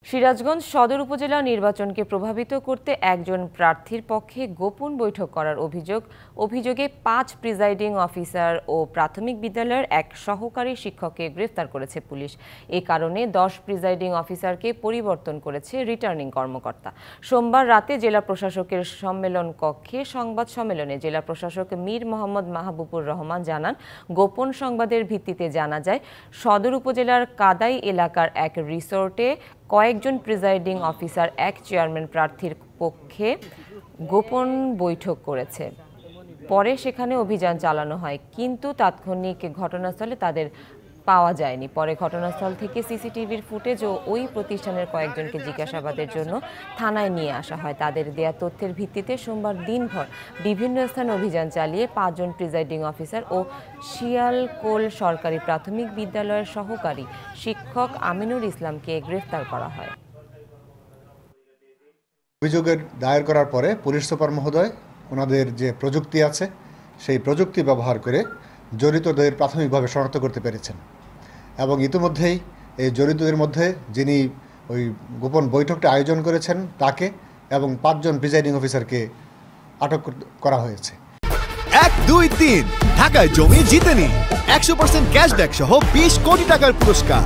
সিরাজগঞ্জ সদর উপজেলা নির্বাচনকে প্রভাবিত করতে একজন প্রার্থীর পক্ষে গোপন বৈঠক করার অভিযোগে ৫ প্রিজাইডিং অফিসার ও প্রাথমিক বিদ্যালয়ের এক সহকারী শিক্ষককে গ্রেফতার করেছে পুলিশ। এ কারণে ১০ প্রিজাইডিং অফিসারকে পরিবর্তন করেছে রিটার্নিং কর্মকর্তা। সোমবার রাতে জেলা প্রশাসকের সম্মেলন কক্ষে সংবাদ সম্মেলনে জেলা প্রশাসক মীর মোহাম্মদ মাহবুবুর রহমান জানান, গোপন সংবাদের ভিত্তিতে জানা যায় সদর উপজেলার কাদাই এলাকার এক রিসোর্টে কয়েকজন প্রিজাইডিং অফিসার এক চেয়ারম্যান প্রার্থীর পক্ষে গোপন বৈঠক করেছে। পরে সেখানে অভিযান চালানো হয়, কিন্তু তাৎক্ষণিক ঘটনাস্থলে তাদের পাওয়া যায়নি। পরে ঘটনাস্থল থেকে সিসিটিভির ফুটেজ ও ওই প্রতিষ্ঠানের কয়েকজনকে জিজ্ঞাসাবাদের জন্য থানায় নিয়ে আসা হয়। তাদের দেয়া তথ্যের ভিত্তিতে সোমবার দিনভর বিভিন্ন স্থানে অভিযান চালিয়ে ৫ জন প্রিজাইডিং অফিসার ও শিয়ালকোল সরকারি প্রাথমিক বিদ্যালয়ের সহকারী শিক্ষক আমিনুর ইসলামকে গ্রেফতার করা হয়। অভিযোগের দায়ের করার পরে পুলিশ সুপার মহোদয় ওনাদের যে প্রযুক্তি আছে সেই প্রযুক্তি ব্যবহার করে জড়িতদের প্রাথমিকভাবে শনাক্ত করতে পেরেছেন এবং ইতিমধ্যেই এই জড়িতদের মধ্যে যিনি ওই গোপন বৈঠকটা আয়োজন করেছেন তাকে এবং ৫ জন প্রিজাইডিং অফিসারকে আটক করা হয়েছে। ১, ২, ৩ ঢাকায় জমি জিতে নিন ১০০% ক্যাশব্যাক সহ ২০ কোটি টাকার পুরস্কার।